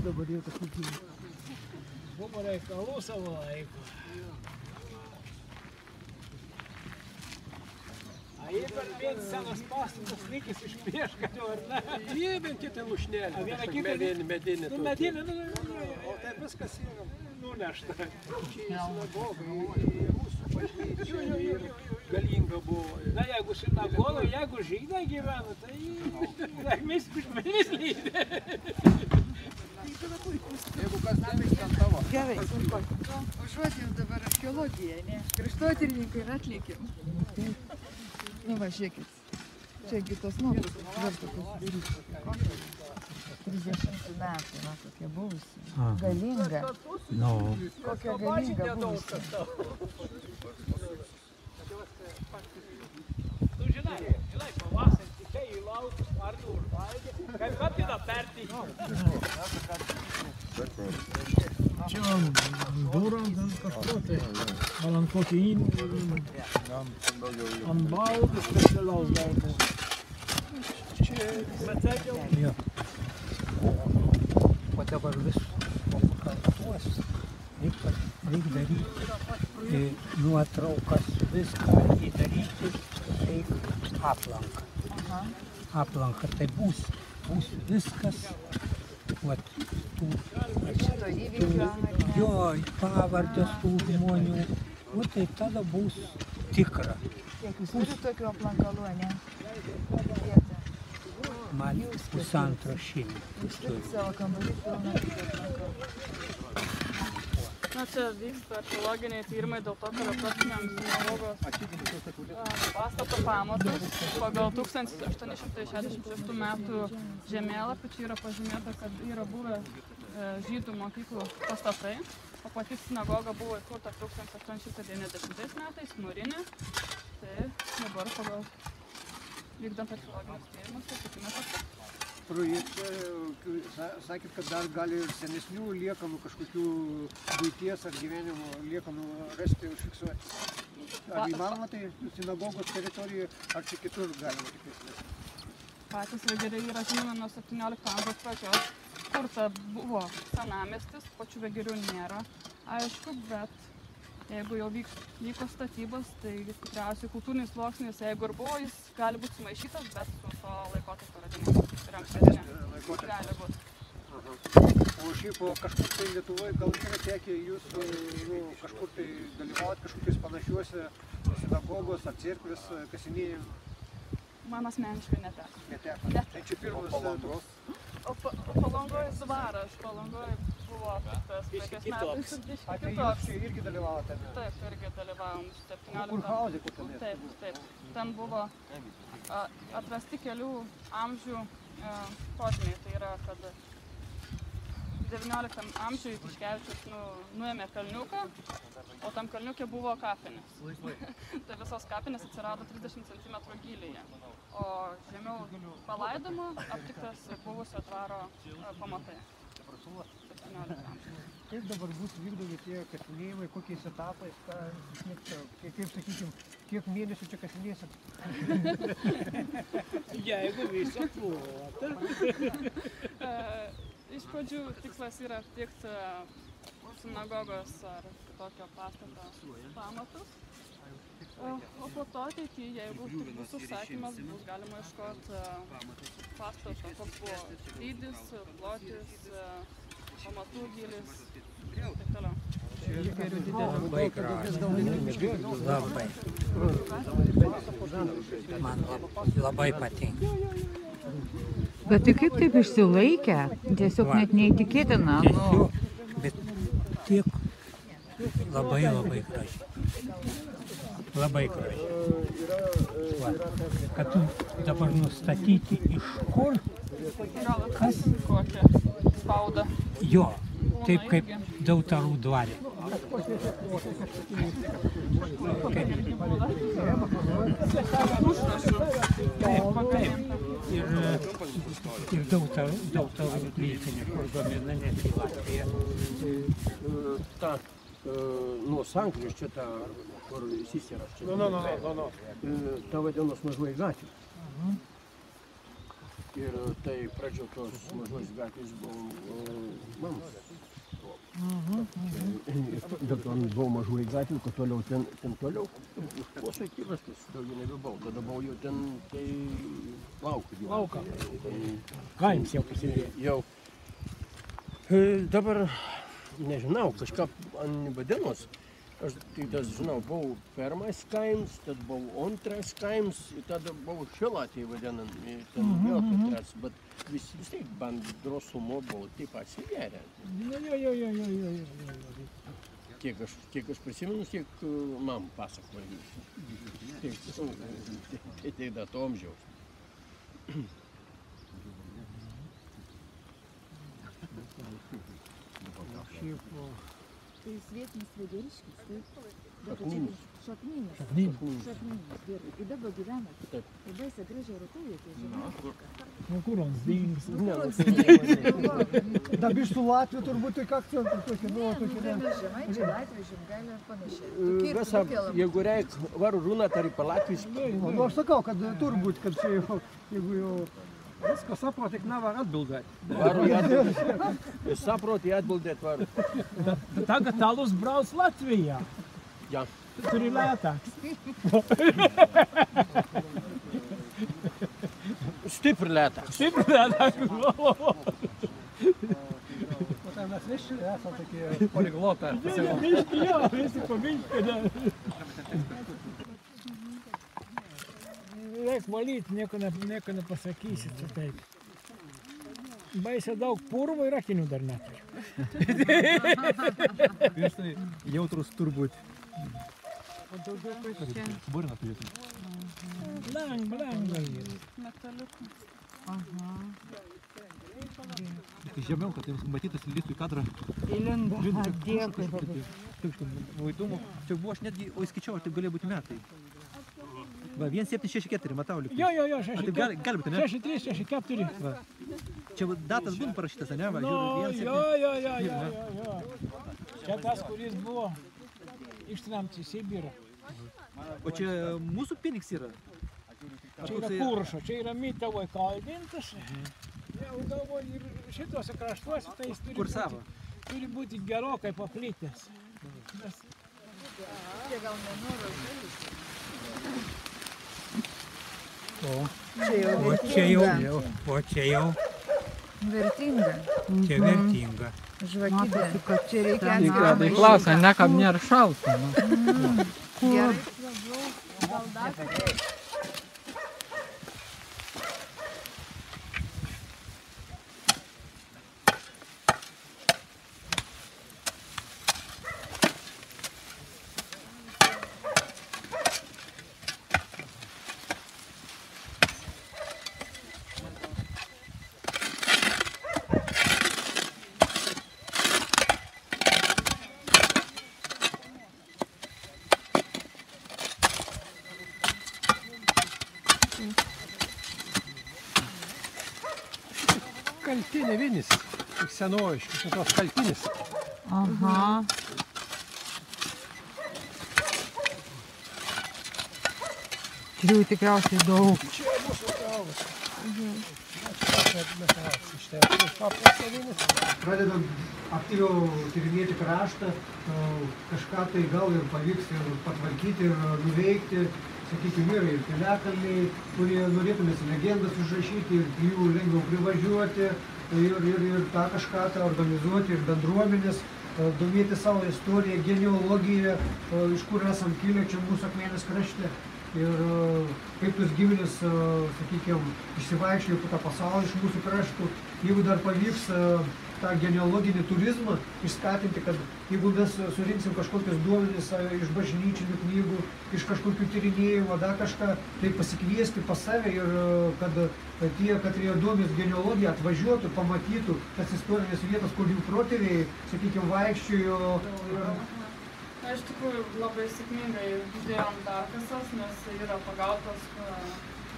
dabar jau kažkokių. Buvo reikalų savo laiko. A jie per vien senas pastatas likęs iš prieškario, ar ne? Jie bent kitą lušnelį. A vieną kitą medinį. Nu, medinį, o tai viskas yra nunešta. Čia į sinagogą, į rusų bažnyčią ir galinga buvo. Na, jeigu sinagoga, jeigu žydai gyvena, tai mes lydė. Jeigu kas nevyks, ten tavo. Gerai, užuot jau dabar archeologija, ne? Kraštotyrininkai ir atlikim. Nu va, žiūrėkit. Čiagi tos nuotraukos verta pasidaryti. 30 metų, va, kokia buvusi. Galinga. Kokia galinga buvusi. Tu žinai, pavasarį tikrai į laukus, vardu užvalgė, kaip apina pertį. Čia durą kažko tai, ar ant kokį ant baldų specialaus darbo. Čia metėkiau. Jo. O dabar vis pakartuos. Reikia daryti nuotraukas, viską įdaryti, reikia aplanką. Aplanka tai bus viskas. Jo, pavardės tų žmonių, tai tada bus tikra. Kiek jūs turite tokių aplankalų, ne? Man pusantro šimto. Jūs turite savo kambarį pilną aplankalų. Na, čia vyksta archeologiniai tyrimai dėl to, kad atrastumėm sinagogos pastato pamatus. Pagal 1866 metų žemėlapį čia yra pažymėta, kad yra buvę žydų mokyklų pastatai, o pati sinagoga buvo įkurta 1890 metais, mūrinė. Tai dabar pagal vykdant archeologinius tyrimus, tai tikime pastatą. Projekte sakėt, kad dar gali ir senesnių liekanų kažkokių buities ar gyvenimo liekanų rasti ir užfiksuoti. Ar įmanoma tai sinagogos teritorijoje, ar čia kitur galima tik rasti? Patys vegeriai yra žinomi nuo 17 amžiaus pradžios, kur ta buvo senamiestis, pačių vegerių nėra, aišku, bet jeigu jau vyko statybos, tai tikriausiai kultūrinis sluoksnis, jeigu ir buvo, jis gali būti sumaišytas, bet su to laikotarpio radiniais. Gali būti. O šiaip kažkur tai Lietuvoje gal yra tekę jūs kažkur tai dalyvauti kažkokiais panašiuose sinagogos ar cerkvės kasinėjimų? Man asmeniškai neteko. Neteko. Tai čia pirmas Palangos. O Palangoje dvaras, Palangoje buvo atliktas praeitais metais ir biškį Tai kitoks. jūs čia irgi dalyvavote? Taip, irgi dalyvavom 17. Kurhauzė kur ten? Taip. Ten buvo atrasti kelių amžių požymiai. Tai yra, kad 19 amžiuje Tiškevičius nuėmė kalniuką, o tam kalniukė buvo kapinės. Tai visos kapinės atsirado 30 cm gylyje. O žemiau palaidimo aptiktas buvusio dvaro pamatai. 17 amžiuje. Kaip dabar bus vykdomi tie kasinėjimai, kokiais etapais, kaip sakykim, kiek mėnesių čia kasinėsit? Jeigu visą plotą. Iš pradžių tikslas yra aptikti sinagogos ar kitokio pastato pamatus. O po to ateityje, jeigu tik bus užsakymas, bus galima ieškoti pastato, koks buvo dydis, plotis, pamatų gylis ir taip toliau. Labai gražu. Labai. Man labai patinka. Bet tai kaip taip išsilaikę? Tiesiog net neįtikėtina. Tiesiog, bet tiek labai gražiai. Labai gražiai. Va, kad tu dabar nustatyti iš kur, kas Kokią spaudą. jo, taip kaip Dautarų dvare. Ir Dautarų plytinė, kur gamina net į Latviją. Ta nuo sankryžčio, ta, kur įsisiras čia. Ta vadinamas mažoji gatvė. Ir tai pradžio tos mažos gatvės buvo mamos. Bet man buvo mažoji gatvė, kad toliau ten toliau. Posai kirastis, daugiau nebebuvau. Tada buvau jau ten, tai lauką. Kaims jau pasidėjo. Jau. Dabar, nežinau, kažką ant vadienos. Aš tik tas žinau, buvau pirmas kaims, tad buvau antras kaims, ir tada buvau šilatį vadinant, ten vėl ketras, bet vis tiek bendro sumo buvo taip atsigeria. Jo. Kiek aš prisimenu, tiek mam pasakoju. Tai dato amžiaus. Tai jis vietinis Vederiškis, taip? Šaknynas. Šaknynas, gerai. Ir dabar gyvena. Taip. Ir baisa grįžo Rūtųje, tai žinau. Nu kur on zdings? Da bištų Latvijų turbūt tik akcentų tokį, nu, tokį. Žemaičiai, Latvijai, Žemgailė ir panašiai. Visa, jeigu reik varu runāt arī pa Latvijas. Nu, aš sakau, kad turbūt, kad čia jau, jeigu jau... Visko saprot, tik nevar atbildēt. Varu atbildēt. Es saprotu, atbildēt varu. Tagad alus brauc Latvijā. Jā. Tur ir lētāks. Stipri lētāks. Stipri lētāks. Mes visi esam tokie poliglotą. Biški, jo, visi po biški. Reik valyti, nieko nepasakysi, čia taip. Baisia daug purvo ir akinių dar neturiu. Virštai jautrus turbūt. O daugiau paaiškė. Burna turėtų. Lengva. Metaliukų. Tai žemiau, kad jums matytas lįstų į kadrą. Įlindo. Dėkui. Taip, buvo įdomu. Čia buvo aš netgi, o įskaičiau, ar taip galėjo būti metai. Va, 1764, matau liktai. Jo, A taip gali būti, ne? 63, 64. Va. Čia datas būtų parašytas, ne? Va, Nu, žiūriu, 17. jo. Čia tas, kuris buvo ištremtas į Sibirą. O čia mūsų piniks yra? Čia yra Kuršo, čia yra Mitavoj kaldintas. Jau galvoju, ir šituose kraštuose tai jis turi būti gerokai paplitęs. Jie gal nenori žaisti. O čia jau Vertinga. čia vertinga. Žvakidė. Čia reikia Tai atskirą. klausia, nekam nėra šalta. Gerai. Kaltinė vinis, tik senoji, šitos kaltinis. Aha. Čia jau tikriausiai daug. Čia mūsų galvas. Pradedam aktyviau tyrinėti kraštą, kažką tai gal ir pavyks ir patvarkyti ir nuveikti. Sakykime, yra ir piliakalniai, kurie norėtumės legendas užrašyti ir prie jų lengviau privažiuoti ir tą kažką tai organizuoti ir bendruomenės, domėti savo istoriją, genealogiją, iš kur esam kilę čia mūsų Akmenės krašte. Ir kaip tos giminės, sakykime, išsivaikščiojo po tą pasaulį iš mūsų kraštų. Jeigu dar pavyks tą genealoginį turizmą išskatinti, kad jeigu mes surinksim kažkokius duomenis iš bažnyčinių knygų, iš kažkokių tyrinėjimų, dar kažką, tai pasikviesti pas save ir kad tie, kad jie duomenis genealogiją atvažiuotų, pamatytų tas istorinės vietas, kur jų protėviai, sakykime, vaikščiojo. Na, iš tikrųjų labai sėkmingai uždėjom perkasas, nes yra pagautas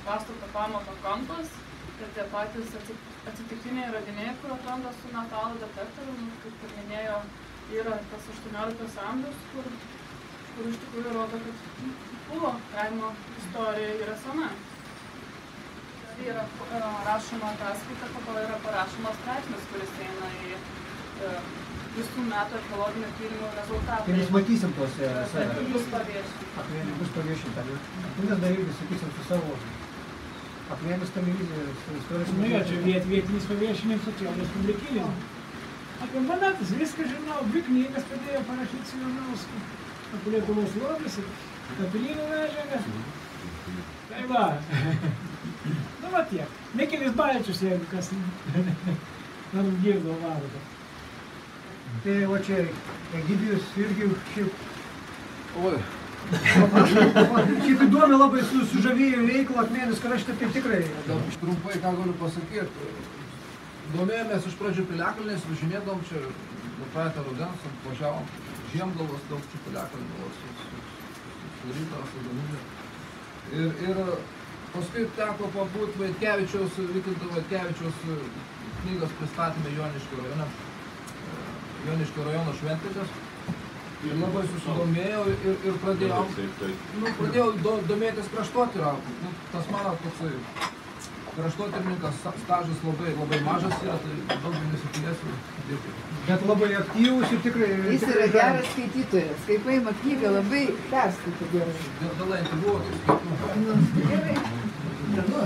pastato pamato kampas ir tie patys atsitiktiniai radiniai, kur atranda su metalo detektoriumi, kaip ir minėjo, yra tas 18 amžius, kur iš tikrųjų rodo, kad buvo kaimo istorija yra sena. tai yra rašoma ataskaita, po to yra parašomas straipsnis, kuris eina į visų metų archeologinių tyrimų rezultatų. Tai mes matysim tos Bus paviešinta. Bus paviešinta, ne? Kunigas dar irgi, sakysim, su savo Akmenės televizija, su istorijos... Nu jo, čia vietinis paviešinimas socialinės respublikinės. Apie monetas viską žinau, dvi knygas padėjo parašyti su Jonausku. Apie Lietuvos lobis ir kapelynų medžiagą. Tai va. Nu va tiek. Mikilis Balčius, jeigu kas girdo vardą. Tai va čia Egidijus irgi šiaip... Oi. Šiaip įdomi labai sužavėjo veiklą Akmenės krašte, tai tikrai. Trumpai, ką galiu pasakyti. Domėjomės iš pradžių Piliakalniais, važinėdavom čia nuo praeitą rudens, važiavom Žiemgalos, daug čia Piliakalnių buvo su Ryta, su Danilė. Ir paskui teko pabūti Vaitkevičiaus, Vykinto Vaitkevičiaus knygos pristatymė Joniškio rajone, Joniškio rajono šventvietės. Ir labai susidomėjau ir pradėjau domėtis kraštotyra. Tas mano toksai kraštotyrininkas stažas labai mažas yra, tai daug nesipilėsiu dirbti. Bet labai aktyvus ir tikrai... Jis yra geras skaitytojas. Kai paima knygą, labai perskaito gerai. Dėl integruotų skaitų.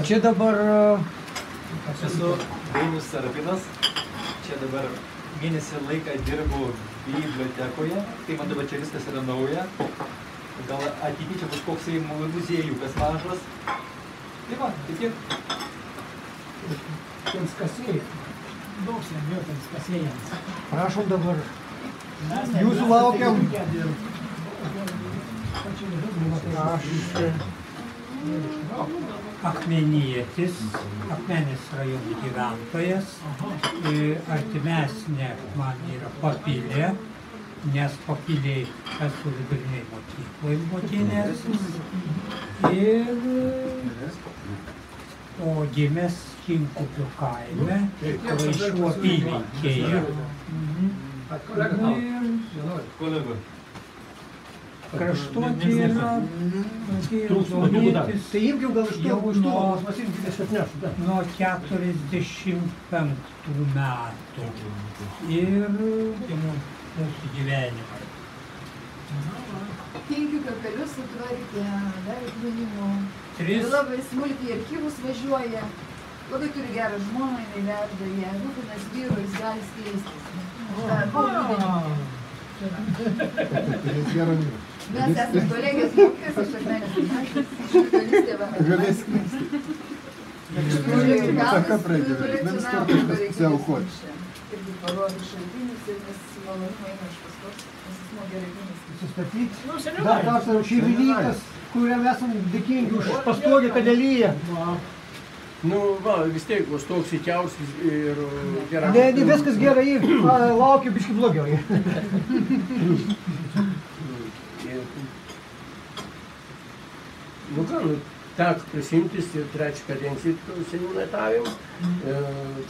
Čia dabar... Aš esu Dainius Sarapinas. Čia dabar mėnesį laiką dirbu bibliotekoje, tai man dabar čia viskas yra nauja. Gal ateityje čia bus koksai muziejukas mažas. Tai va, tai tiek. Tiems kasėjai. Daug lengviau tiems kasėjams. Prašom dabar. Jūsų laukiam. Akmenietis, Akmenės rajono gyventojas. Artimesnė man yra Papilė, nes Papilėj esu viduriniai mokyklai mokinęs. O gimęs Kinkupių kaime, Raišų apylinkėje. Kraštotyra, domėtis Tai imkim gal iš to, nuo 45 metų ir mūsų gyvenimą. Penkių kapelius sutvarkė, dar atminimų. Tris. Labai smulkiai archyvus važiuoja. Labai turi gerą žmoną, jinai verda ją. Rūpinas vyru, jis gali skleistis. Mes esame kolegės mokytojas, aš Akmenės gimnazijos, žurnalistė va. Irgi parodė šaltinius ir mes malonumą einam iš paskos, nes jis buvo gerai gimęs. Sustatyti. Dar kartą šeimininkas, kuriam esam dėkingi už pastogę, kad lyja. Nu, va, vis tiek, vos toks įkiaus ir gerai. Ne, viskas gerai, laukia biški blogiau. Nu ką, teko prisimtis ir trečią kadenciją seniūnaitavim,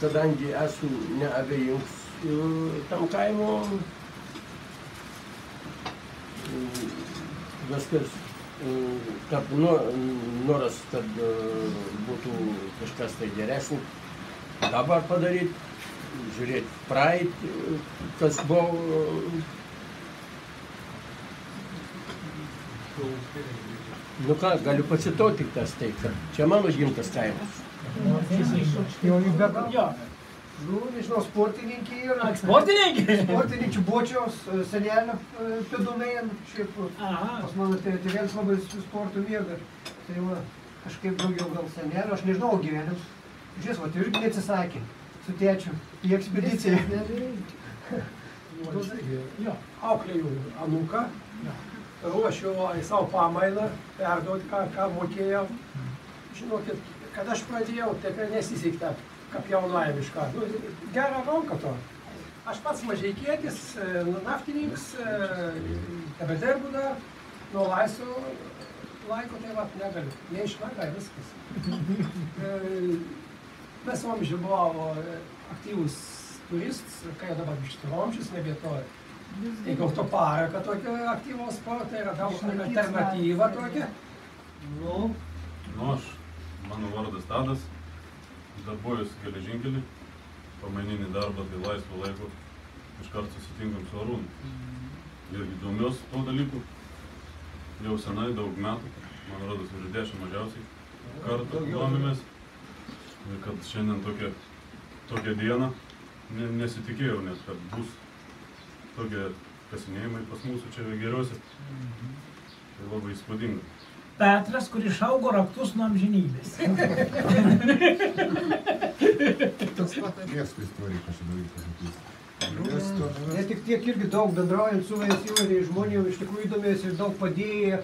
kadangi esu neabejingus tam kaimo, viskas, noras, kad būtų kažkas tai geresnį dabar padaryti, žiūrėti praeitį, kas buvo. Nu ką, galiu pacituoti tik tas tai, kad čia mano gimtas kaimas. Jo, nu, nežinau, sportininkė yra. Sportininkė? Sportininkė Bočiaus senelio pėdunai, šiaip pas mano tėvėlis labai sportų mėga. Tai va, kažkaip daugiau gal senelio, aš nežinau gyvenim. Žiūrės, va, tai irgi neatsisakė su tėčiu į ekspediciją. Jo, auklėjau anūką, ruošiu savo pamainą, perduoti, ką mokėjau. Žinokit, kad aš pradėjau, tikrai nesisekta, kaip jaunajam iš ką. Gerą ranką to. Aš pats mažeikietis, naftininkas, tebedirbu dar, nuo laisvo laiko tai vat negaliu. Neišvaga, viskas. Mes vamžiai buvo aktyvus turistas, kai dabar biškį vamžius nebietoja. Jeigu to parką tokio aktyvaus sporto, yra daug alternatyva tokia. Nu, aš, mano vardas Tadas, darbuojuosi geležinkelį, pamaininį darbą, tai laisvo laiko iškart susitinkam su Arūnu. Irgi domiuos to dalykų, jau senai, daug metų, man rodos, už 10 mažiausiai kartų domimės. Ir kad šiandien tokia diena, nesitikėjau net, kad bus tokie kasinėjimai pas mūsų čia geriausia. Tai labai įspūdinga. Petras, kuris šaugo raktus nuo amžinybės. Toks pat Lieskų istorija kažkada pasakys. Ne tik tiek irgi daug bendraujant su įvairiais žmonėm, iš tikrųjų įdomės ir daug padėję.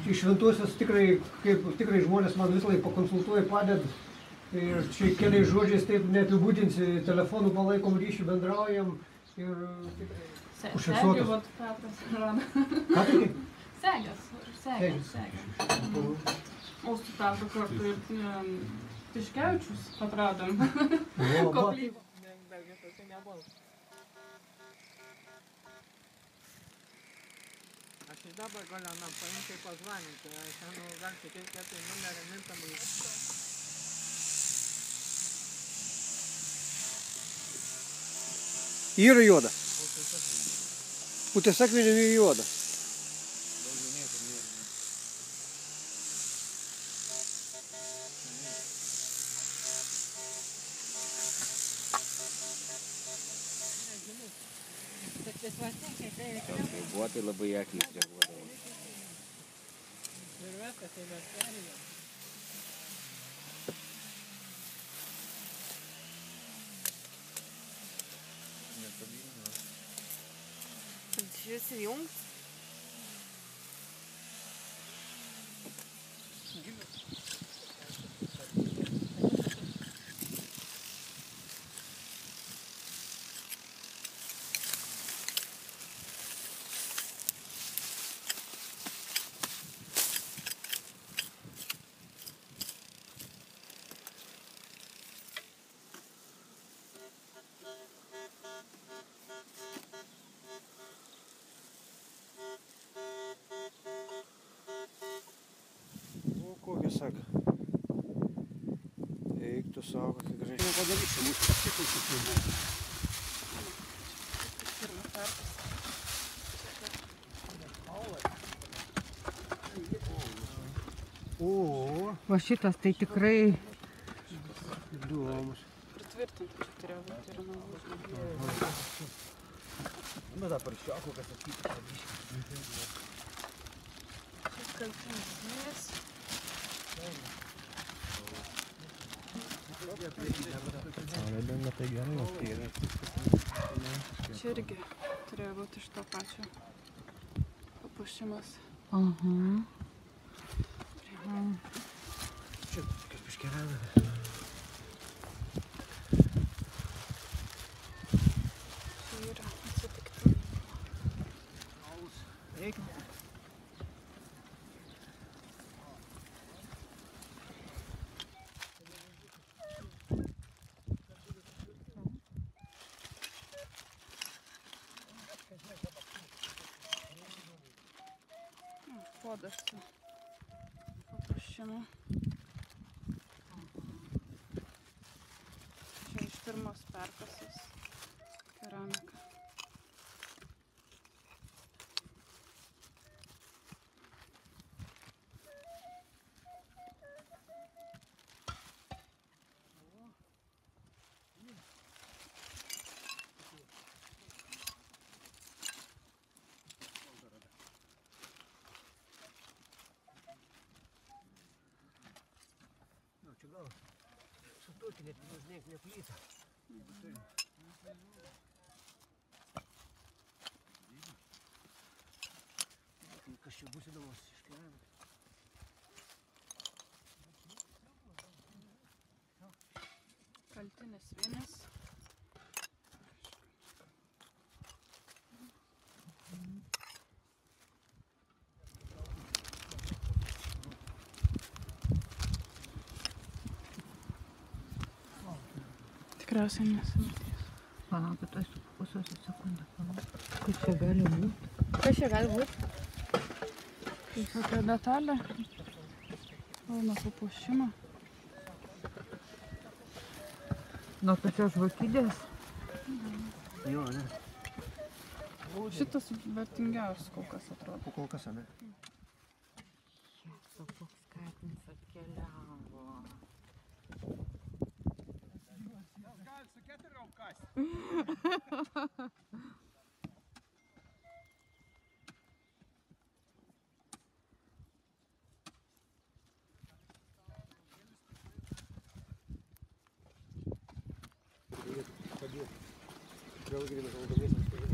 Iš šventosios tikrai žmonės man visą laiką pakonsultuoja, padeda. Ir čia keliais žodžiais taip neapibūdinsi, telefonų palaikom ryšį, bendraujam. Ir tikrai Segė, vat Petras rado. Ką tai? Segės. O su Petru kartu ir Tiškevičius atradom. Koplyvą. Aš iš dabar galiu man paimti pozvanyti, aš gal tikėti, kad tai numerį mintamai. Yra juoda. Putės akmenė juoda. Tai labai akys reaguodavo. Šis įjungt. Kokia saka. Eik tu savo, kokia gražiai. Nepadarysi, mūsų pasiklausytų. O. Va šitas tai tikrai įdomus. Pritvirtinti turėjo būti ir naujus. Nu, dabar šioko, kas atsakyti. Šis kaltinis. Čia irgi turėjo būti iš to pačio papuošimas. Aha. Čia kaip iškeliavę. Čia yra atsitikti. Eikime. Puodas su papuošimu. Čia iš pirmos perkasos keramika. Čia gal sutokį net neplytą. Kas čia bus įdomus iškeliavę? Kaltinis vienas. Tikriausiai nesimatys. Palauk, tuoj sufokusuosiu sekundę. Kas čia gali būti? Kas čia gali būti? Kokia detalė. Pilna papuošimo. Nuo pačios žvakidės. Jo, ne. Šitas vertingiausias kol kas atrodo. Kol kas, ne? Jesu, koks katinas atkeliavo. Gal su 4 kasti.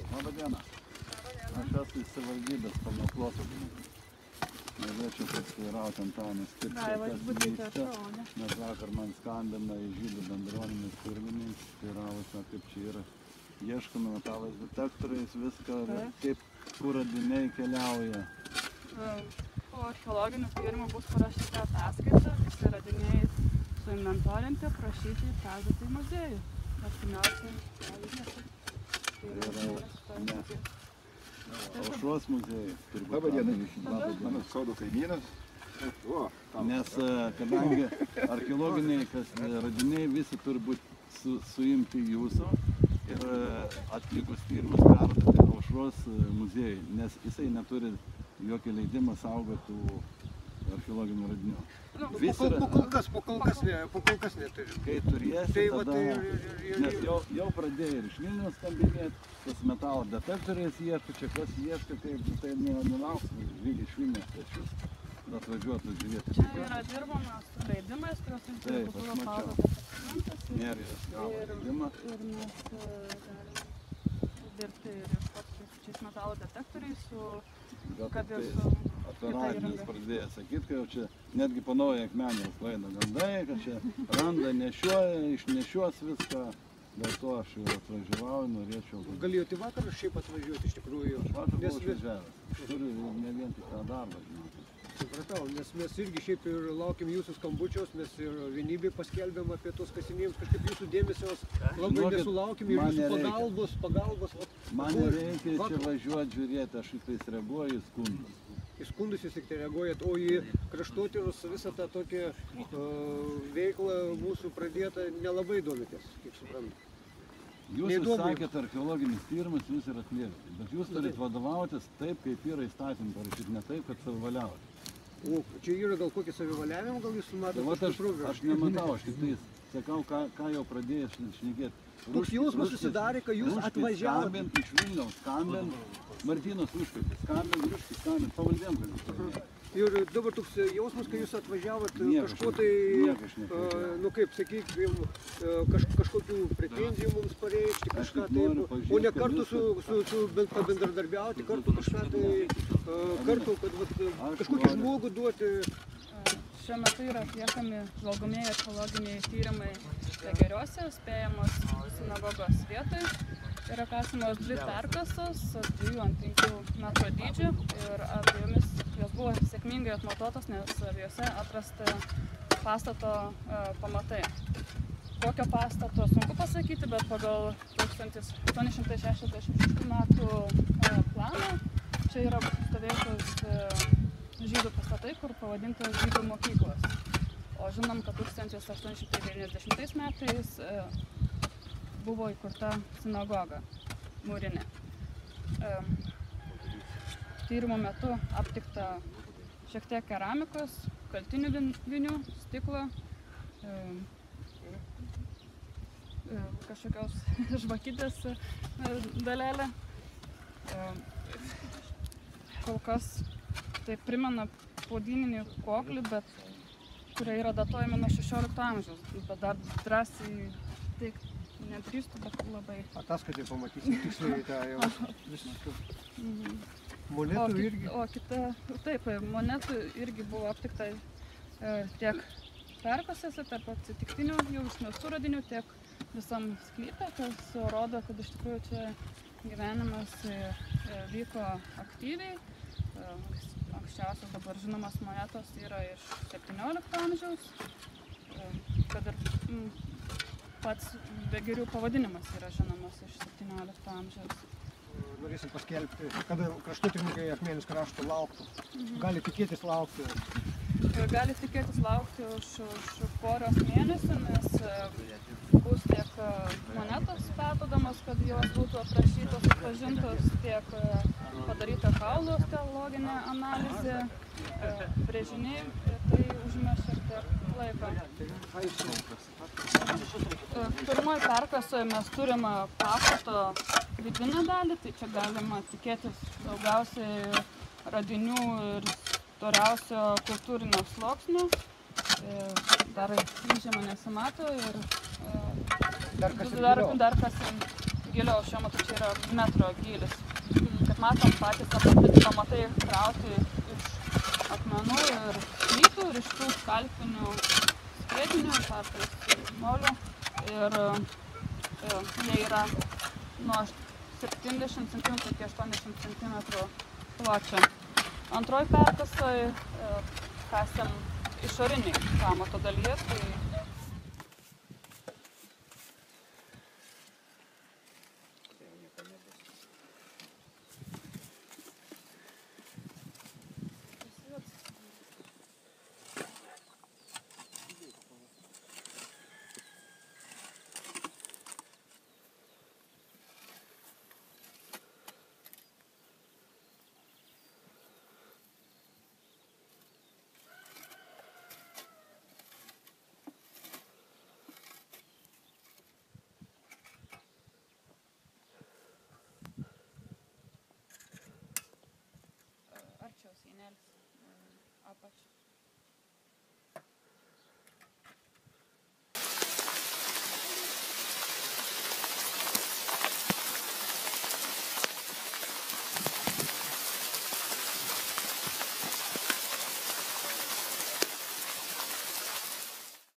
Labą dieną. Aš esu iš savivaldybės Kalnaploto. Norėčiau pasiteirauti Antanas Kirčia, kas vyksta, nes vakar man skambina iš žydų bendruomenės pirmininkas, teiravosi, kaip čia yra. Ieškome metalas detektoriais viską, kaip kur radiniai keliauja. Po archeologinių tyrimų bus parašyta ataskaita, visi radiniai suinventorinti, prašyti perduoti į muziejų. Artimiausiai Aušros muziejus. Labą dieną. Mano sodo kaimynas. Nes kadangi archeologiniai radiniai visi turi būti suimti jūsų ir atlikus tyrimus perduoti Aušros muziejui, nes jisai neturi jokio leidimo saugoti archeologinių radinių. Po kol kas neturi. Kai turėsi, tada, nes jau pradėjo ir iš Vilniaus skambinėti, kas metalo detektoriais ieško, čia kas ieško, tai nelauks iš Vilniaus pečius, atvažiuotų žiūrėti. Čia yra dirbama su leidimais, kurios kultūros paveldo departamentas ir mes dirbti ir ieškoti su šiais metalo detektoriais, kad ir su Radijas pradėjo sakyti, kad jau čia netgi po naują akmenį sklaido gandai, kad čia randa, nešioja, išnešios viską. Dėl to aš jau atvažiavau, norėčiau... Galėjote vakar šiaip atvažiuoti iš tikrųjų? Aš vakar buvau išvažiavęs. Aš turiu ne vien tik tą darbą, žinoti. Supratau, nes mes irgi šiaip ir laukiam jūsų skambučios, mes ir vienybėj paskelbėm apie tos kasinėjimus, kažkaip jūsų dėmesios labai nesulaukėm ir jūsų pagalbos. Man nereikia čia važiuoti žiūrėti, aš į tais reaguoju į skundus. Į skundus jūs tik tai reaguojat, o į kraštotyros visą tą tokią veiklą mūsų pradėtą nelabai domitės, kaip suprantu. Jūs sakėt archeologinis tyrimas, jūs ir atliekate, bet jūs turit vadovautis taip, kaip yra įstatymų parašyti, ne taip, kad savivaliauti. O čia yra gal kokį savivaliavimą, gal jūs matote? Aš nematau, aš tik tai sakau, ką jau pradėjai šnekėti. Toks jausmas susidarė, kad jūs atvažiavote. Skambint iš Vilniaus, skambint Martynas Ruškaitis, skambint pavaldėm. Ir dabar toks jausmas, kai jūs atvažiavot kažko tai, nu kaip sakykime, kažkokių pretenzijų mums pareikšti, kažką taip, o ne kartu su pabendradarbiauti, kartu kažką tai, kartu, kad kažkokį žmogų duoti. Šiuo metu yra atliekami žvalgomieji archeologiniai tyrimai Vegeriuose, spėjamos sinagogos vietoj. Yra kasamos 2 perkasos, 2 ant 5 metro dydžio ir abiejomis jos buvo sėkmingai atmatuotos, nes abiejose atrasti pastato pamatai. Kokio pastato sunku pasakyti, bet pagal 1866 metų planą čia yra stovėjusios žydų pastatai, kur pavadintos žydų mokyklos. O žinom, kad 1890 metais buvo įkurta sinagoga mūrinė. Tyrimo metu aptikta šiek tiek keramikos, kaltinių vinių, stiklo, kažkokios žvakidės dalelė. Kol kas tai primena podyninį koklį, bet kurie yra datuojami nuo 16 amžiaus, bet dar drąsiai teikti nedrįstu, bet labai. Ataskaitai pamatysim tiksliai tą jau viską. Monetų irgi? O kita, taip, monetų irgi buvo aptikta tiek perkasėse, tarp atsitiktinių jau išmestų radinių, tiek visam sklype, kas rodo, kad iš tikrųjų čia gyvenimas vyko aktyviai. Anksčiausios dabar žinomas monetos yra iš 17 amžiaus, kad ir pats Vegerių pavadinimas yra žinomas iš 17 amžiaus. Norėsim paskelbti, kada kraštotyrininkai Akmenės krašto lauktų. Gali tikėtis laukti? Gali tikėtis laukti už poros mėnesių, nes bus tiek monetos perduodamos, kad jos būtų aprašytos, atpažintos, tiek padaryta kaulų osteologinė analizė, brėžiniai, ir tai užima šiek tiek laiko. Pirmoji perkasoje mes turime pastato vidinę dalį, tai čia galima tikėtis daugiausiai radinių ir storiausio kultūrinio sluoksnio. Dar įžymą nesimato ir dar kasim giliau, šiuo metu čia yra metro gylis. Kaip matom, patys pamatai krauti iš akmenų ir plytų ir iš tų skalpinių sviedinių, kartais molių. Ir jie yra nuo 70 cm iki 80 cm pločio. Antroji perkasoje kasėm išoriniai pamato dalyje, tai arčiau sienelis apačią.